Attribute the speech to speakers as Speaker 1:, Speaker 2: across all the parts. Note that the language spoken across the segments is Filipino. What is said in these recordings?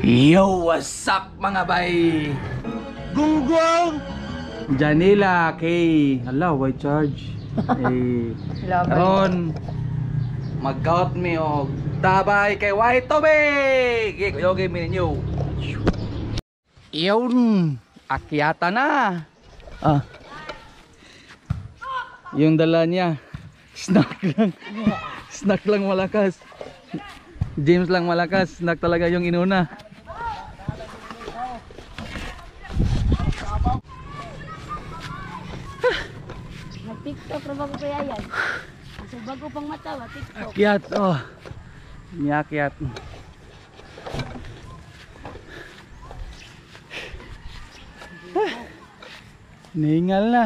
Speaker 1: Yo, what's up mga bay? Gunggong! Janila, kay hala, why charge? Karon mag-out me og tabay kay White Tubig! Yogi mi ninyo. Iyon, akyata na. Yung dala niya, snack lang. Snack lang malakas. James lang malakas, snack talaga yung inuna.
Speaker 2: TikTok na bago kaya yan. Kasi bago pang matawa, TikTok.
Speaker 1: Akyat, oh. Niakyat. Ningal na.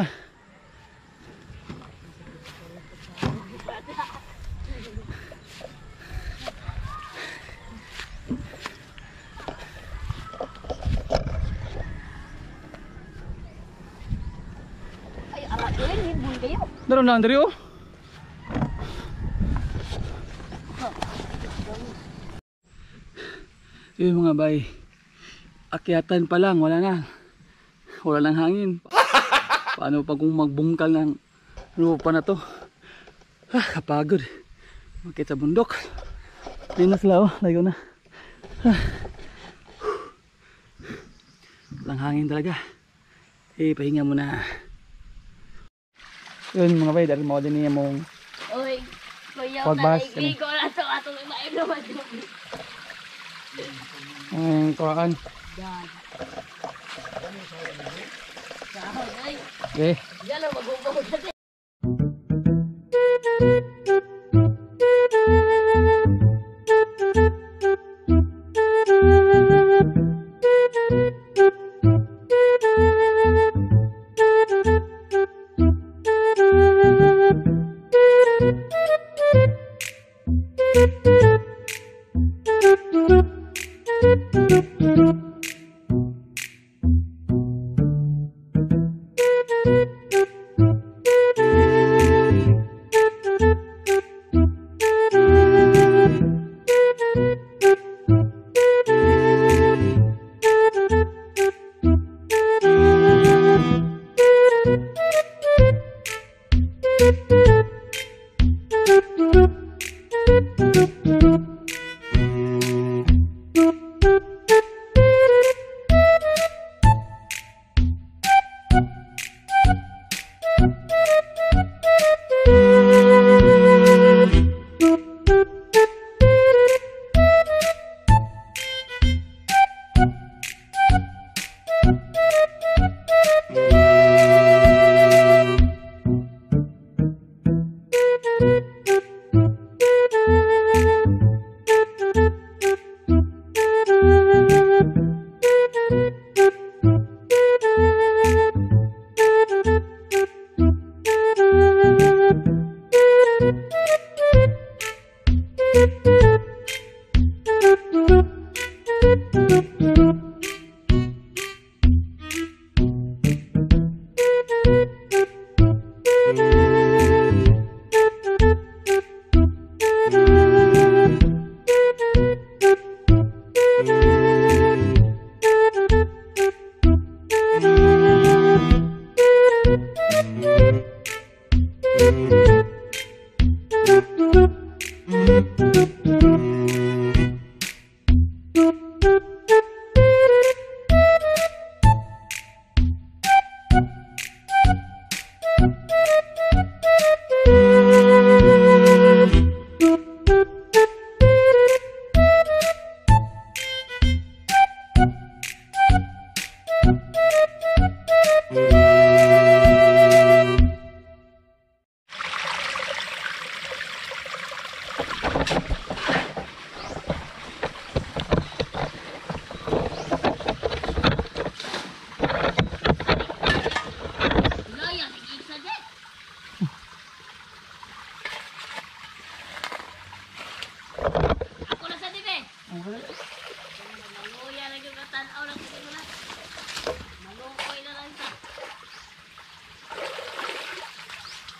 Speaker 2: Ay, arakin, hibon kayo.
Speaker 1: Daron lang, Andrew. Yun mga bay. Akyatan pa lang, wala na. Wala nang hangin. Paano pa kung magbungkal ng lupa na to? Kapagod. Makita sa bundok. Ayun na sila, oh. Layo na. Walang hangin talaga. Pahinga muna. Yun mga bay, dahil mo din niya mong
Speaker 2: Uy, kuya,
Speaker 1: pagbas.
Speaker 2: naligo na ito. Atong imain naman yun.
Speaker 1: Ang kuhaan.
Speaker 2: Yan. Sahod, ay.
Speaker 1: Okay.
Speaker 2: Yan lang, mag-ubog natin.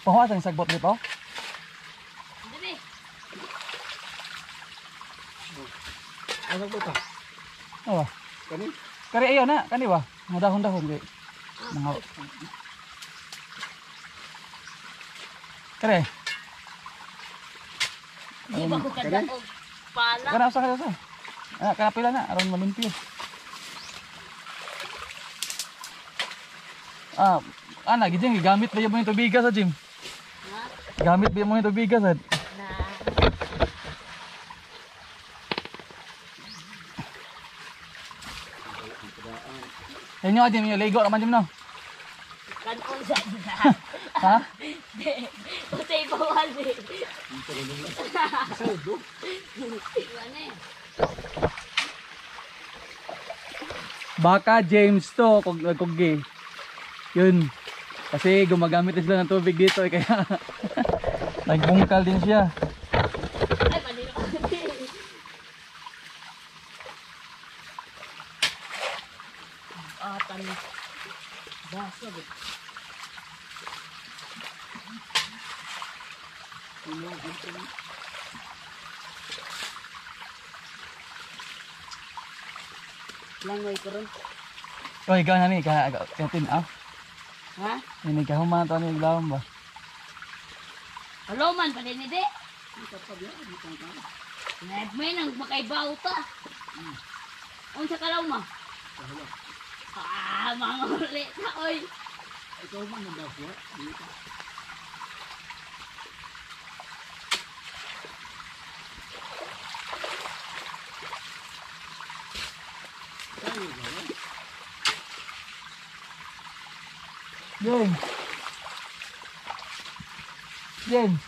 Speaker 1: Pahuas ang sagbot ni Pao.
Speaker 2: Dali.
Speaker 1: Ang sagbot pa. Oh.
Speaker 3: Kani?
Speaker 1: Kari ayo na, kani ba? Mga dahon-dahon kay. Mga Kare.
Speaker 2: Di ba ko kadaog pala?
Speaker 1: Kana usa ka sa. Kana pila na aron malimpyo. Giding gamit ba mo yung tubigas sa gym?
Speaker 2: Ha?
Speaker 1: Gamit ba mo yung tubigas sa?
Speaker 2: Na.
Speaker 1: Yan yung gym, yung ligo naman gym no?
Speaker 2: Kanon sa na.
Speaker 1: Ha?
Speaker 2: Utay bawal eh.
Speaker 3: Saldo.
Speaker 2: Ano eh?
Speaker 1: Baka James to, kuggi. Yun. Kasi gumagamit din sila ng tubig dito eh, kaya nagbungkal din siya.
Speaker 2: Ay, panino kasi. Tan. Baso ba? Langoy ko ron.
Speaker 1: Oy, ikaw na ni, katin ah.
Speaker 2: Ha?
Speaker 1: Ini kahuman to ni glawon ba?
Speaker 2: Hello man, pa din ide. May nang makaibaw ta. Unsa kalaw ma? Mga ulit na oy.
Speaker 3: Ikaw man nagdaswa.
Speaker 1: James. James.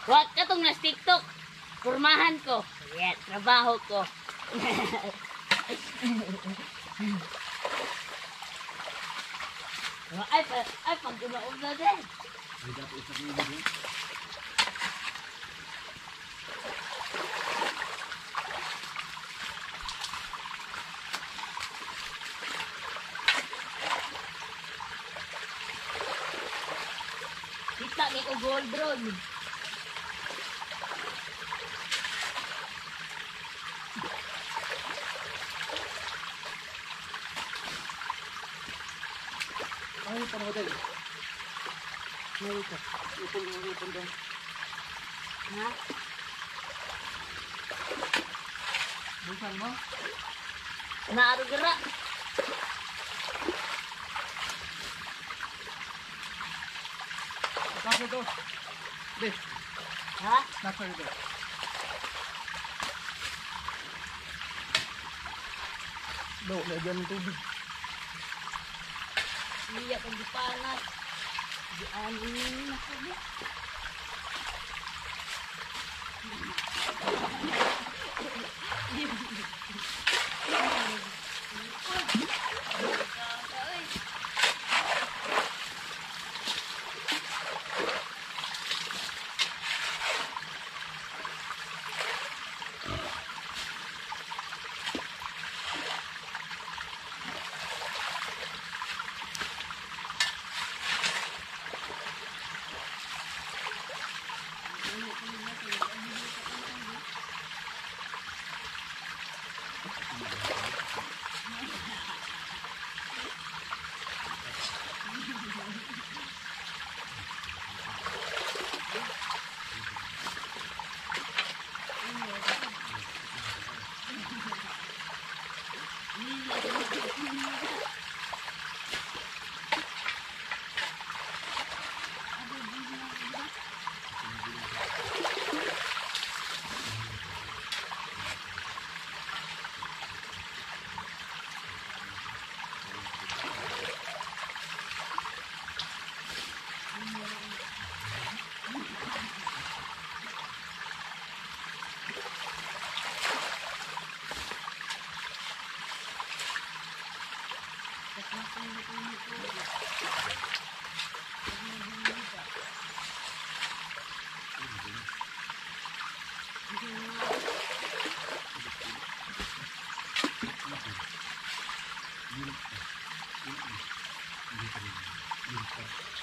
Speaker 2: Wag ka tong nas TikTok. Kurmahan ko. Yan, trabaho ko. Ay, pag umaog na din. Kita ni ko gold drone.
Speaker 3: Ay, panawaday.
Speaker 2: Meron ka.
Speaker 3: Ipon daw.
Speaker 2: Ha?
Speaker 3: Bukan mo?
Speaker 2: Naaro gara.
Speaker 3: Saka to. Be,
Speaker 2: Ha?
Speaker 3: saka to.
Speaker 1: Do, lagyan ng tubig.
Speaker 2: Iya kong dipanas. Di anin na sabi.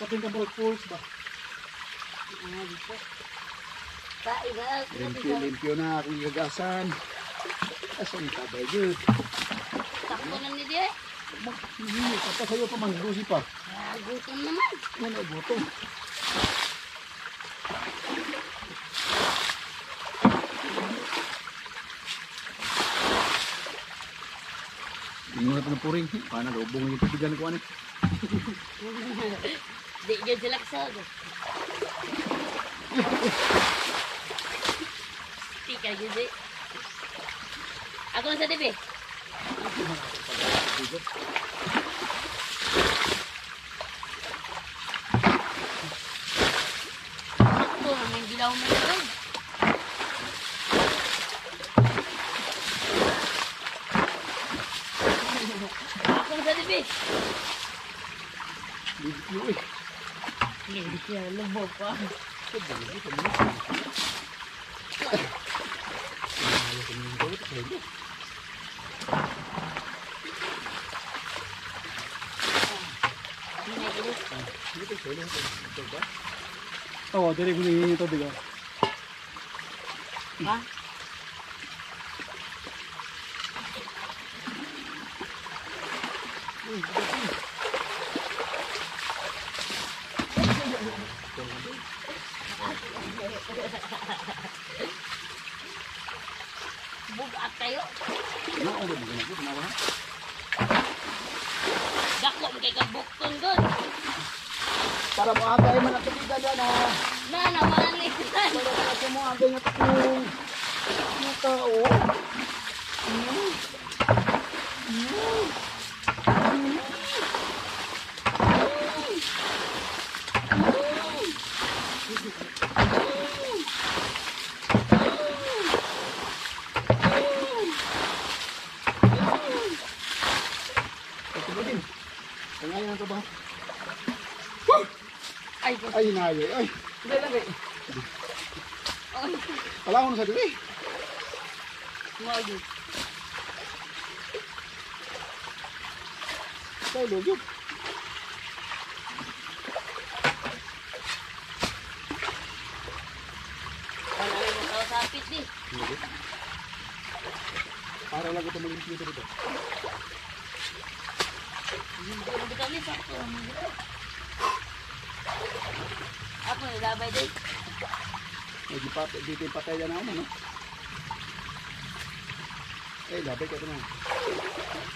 Speaker 3: Kapin ka bro, pulse ba? Limpyo na akong gagasan. Asan ka ba yun?
Speaker 2: Takbo na ni Diyo.
Speaker 3: Hindi, tapos sa'yo pa man, gusi pa.
Speaker 2: Gutom naman.
Speaker 3: Ano ay gutom? Hindi mo na ito na puring. Paano, lubong yung tubigan ko ano.
Speaker 2: Di dyan sila kasado. Tika dyan di. Ako lang sa dibi. Ako lang yung gilaw mo na. Ako lang sa dibi.
Speaker 3: Limpyo eh.
Speaker 2: Hindi siya lubog pa.
Speaker 1: Oo, dali ko nihingi ito, diga.
Speaker 2: Ha? Bugat kayo. Dako mo kay kabukton doon.
Speaker 3: Para maagay man ang tubigan yan ha.
Speaker 2: Naman ni Kutan.
Speaker 3: Para sa mga agay nga takong mga tao. Tangayan ito ba?
Speaker 2: Ay,
Speaker 3: Ay, hinayay. Ay,
Speaker 2: hindi lang eh. Ay,
Speaker 3: kala ko na sa dili.
Speaker 2: ngayon.
Speaker 3: Tayo, lugyo.
Speaker 2: Wala rin mo kausapit di.
Speaker 3: Para lang ito malimpyo ito dito.
Speaker 2: Hindi mo kami sakto. Ako nilabay din.
Speaker 3: Dito yung patay na ako, no? Eh, labay ka ito na.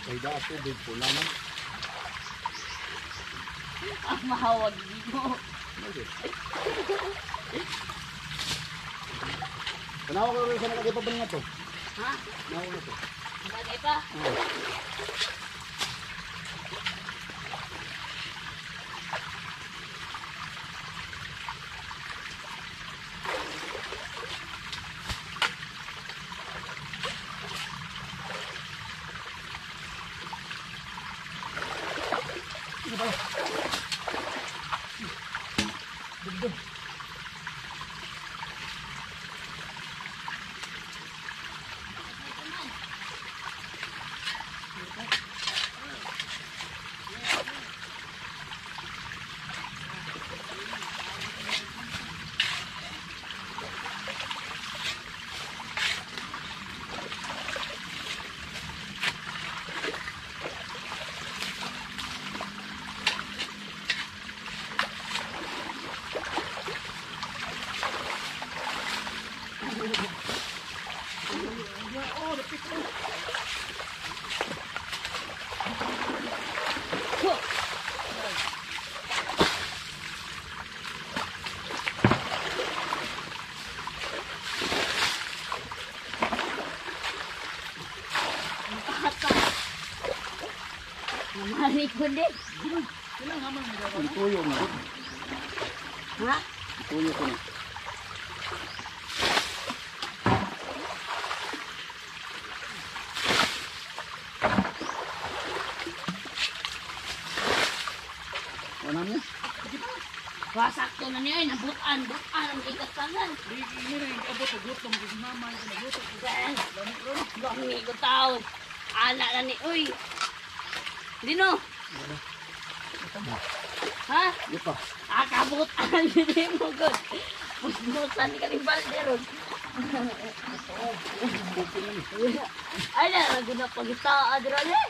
Speaker 3: Ay, daas ko, big pool naman.
Speaker 2: Ah, mahawag dito.
Speaker 3: Tanawa ko rin sa nalagay pa ba nga ito?
Speaker 2: Ha?
Speaker 3: Tanawa ko na ito.
Speaker 2: Bagay pa? Namari ko din.
Speaker 3: Ang tuyo na.
Speaker 2: Ha?
Speaker 3: Tuyo ko na. Wala niya?
Speaker 2: Wasakto na niya. Nabutan. Butan ang ikatangan.
Speaker 3: Hindi na yung abot na gutom. Mama, yung nagutom.
Speaker 2: Dami ko tao. Anak na ni. Uy. Dino. Ha?
Speaker 3: Di pa.
Speaker 2: Kabutan hindi mo good. Pusmusan ka ni Balderon. Ay na, naguna pagita adron eh.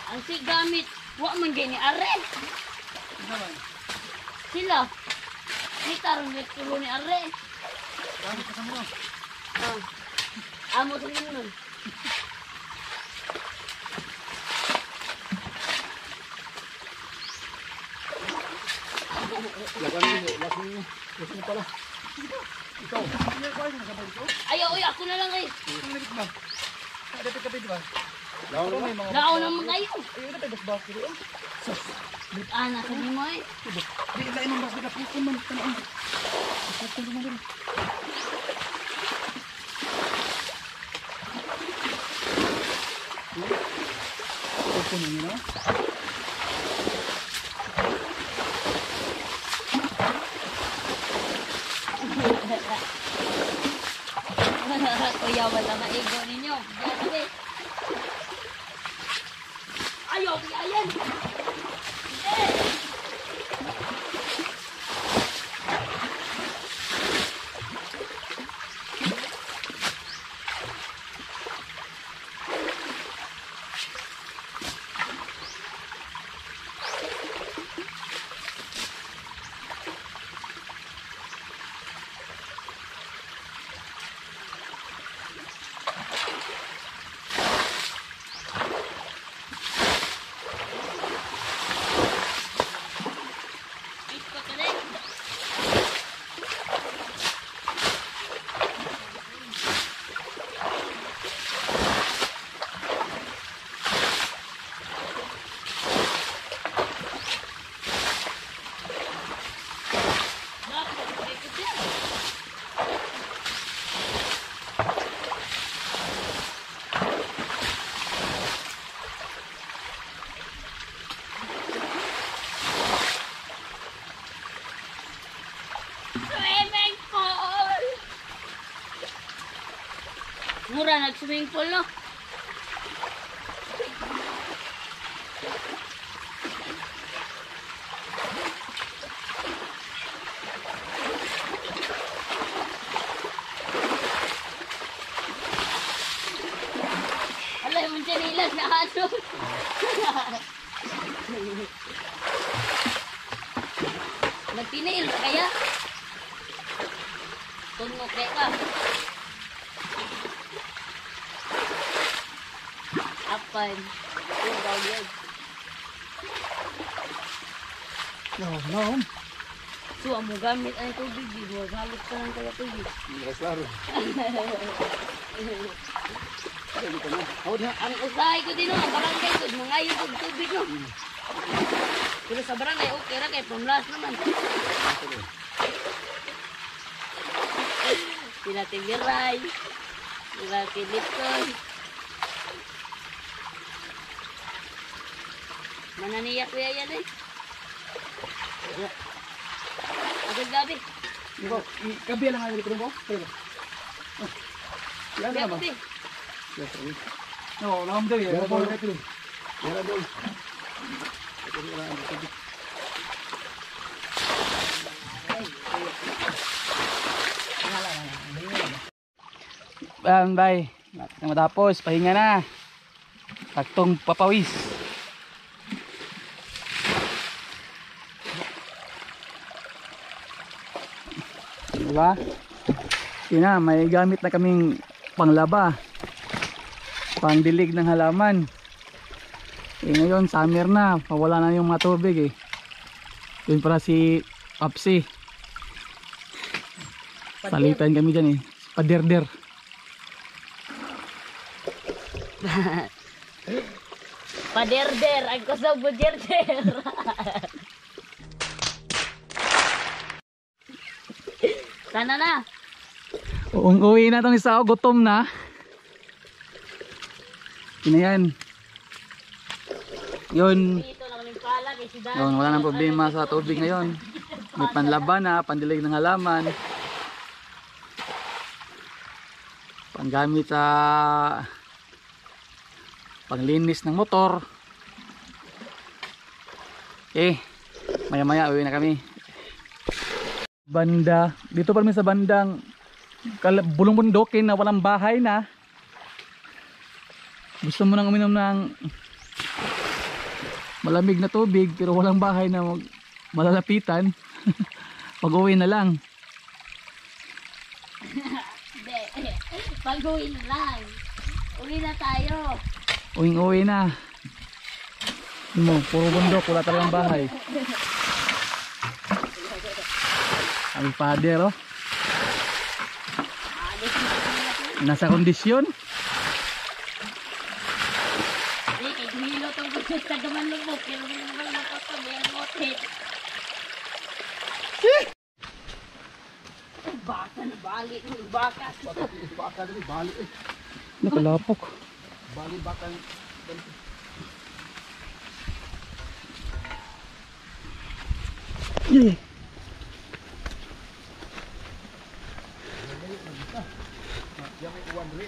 Speaker 2: Ang si gamit, wa man gani are. Sila. Ni tarong net tulo ni are.
Speaker 3: Gamit ka sa mo.
Speaker 2: Amo sa nun.
Speaker 3: Lakan mo, lakas mo pala. Ikaw.
Speaker 2: Ayaw, uy, ako na lang eh.
Speaker 3: Lawan mo.
Speaker 2: Gao naman kayo.
Speaker 3: Ayun na tayo bas-bas dito.
Speaker 2: Anak ka ni mo eh.
Speaker 3: Di na imong bas kita pukon man tanong. Pukon mo din. Pukon mo na.
Speaker 2: Kuya, wala maigo ninyo. Diyan eh. Ayaw, ayan. Eh. Swimming pool! Mura nag-swimming pool, no? Alay, yung chanilas na aso. Nagtinail ka kaya? Tunok kaya ka. Apan. Tugaw yan.
Speaker 3: No.
Speaker 2: So, amo gamit ang tubig. Di mo galit ka ng kaya tubig.
Speaker 3: Klaro.
Speaker 2: Ang usahay ko din, ang barangay ko. Mangayon ko tubig, no? Pero sa barangay, okay ra kay pamlas naman. Sila Tibiray. Sila Pilipton. Mananiyak kuya yan eh. Agad gabi.
Speaker 3: Gabi lang ang likod mo. Pero. Yan na ba?
Speaker 2: Gabi.
Speaker 3: No, naam daw yan. Yan daw.
Speaker 1: Bay. Matapos, pahinga na. Taktong papawis. Diba? Yun na, may gamit na kaming panglaba. Pangdilig ng halaman. Eh ngayon, summer na. Mawala na yung mga tubig eh. Yun para si Papsi. Salitan kami dyan eh. Paderder.
Speaker 2: Paderder. Ang kusog mo derder. Sana na.
Speaker 1: Uwi na itong isa. Gutom na. Yun na yan. Yun.
Speaker 2: Dito lang kaming pala kay si Dan.
Speaker 1: Yun, wala nang problema sa tubig ngayon. May panlaban na, pandilig ng halaman. panggamit sa panglinis ng motor. Okay, maya maya uwi na kami. Banda, dito pa kami sa bandang bulong bundokin na walang bahay na. Gusto mo nang uminom ng malamig na tubig pero walang bahay na malalapitan. Pag-uwi na lang.
Speaker 2: Hindi. Pag-uwi na lang. Uwi na tayo.
Speaker 1: Uwing-uwi na. Puro bundok, wala talagang bahay. Ang father, oh. Nasa kondisyon.
Speaker 2: Hindi, kay Guhilo itong gusto sa gaman lubog. Kaya naman naman makasabi ang motit. Baka na balik. Baka.
Speaker 3: Baka dali bali eh.
Speaker 1: Nakalapok.
Speaker 3: Bali baka.
Speaker 1: Yeah.
Speaker 3: Yang may uwan dali.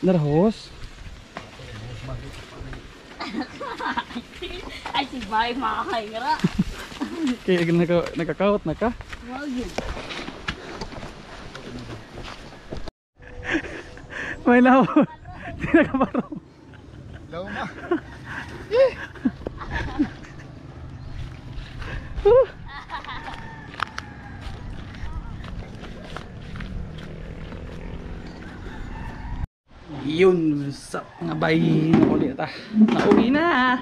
Speaker 1: Narahos.
Speaker 2: Ay, si Bay makakaingra.
Speaker 1: Kaya nakakawat na ka.
Speaker 2: Wow, yun.
Speaker 1: May law. Hindi nakabaro.
Speaker 3: Luma.
Speaker 1: Yun, sa nga bay na ulit ta. Nauwi na.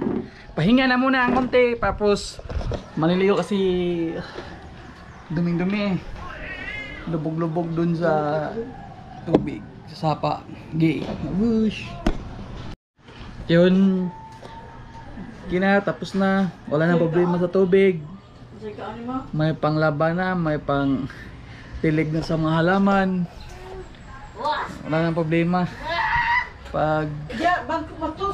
Speaker 1: Pahinga na muna ang konti tapos maniligo kasi duming-dumi. Lubog-lubog dun sa tubig, sa sapa. Gay. Whoosh. Yun. Kina tapos na. Wala na problema sa tubig. May panglaban na, may pang tilig na sa mga halaman. Wala nang problema. Pag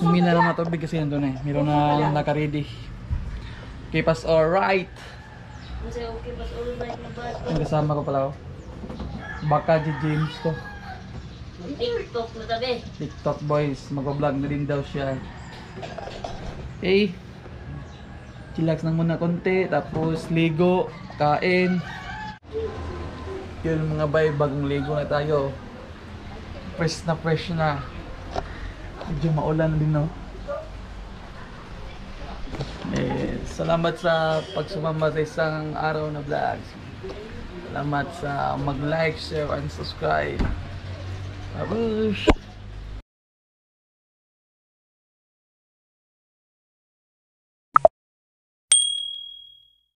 Speaker 1: humina lang na tubig kasi nandun eh. Meron na naka-ready. Okay, pas alright.
Speaker 2: Okay, pas alright na ba?
Speaker 1: Ang kasama ko pala oh. Baka si James to.
Speaker 2: TikTok na tabi.
Speaker 1: TikTok boys. Mag-vlog na din daw siya. Okay. Chillax lang muna konti. Tapos ligo. Kain. Yun mga bay. Bagong ligo na tayo. Fresh na. Medyo maulan din no. Salamat sa pagsumama sa isang araw na vlog. Salamat sa mag-like, share, and subscribe. Babush!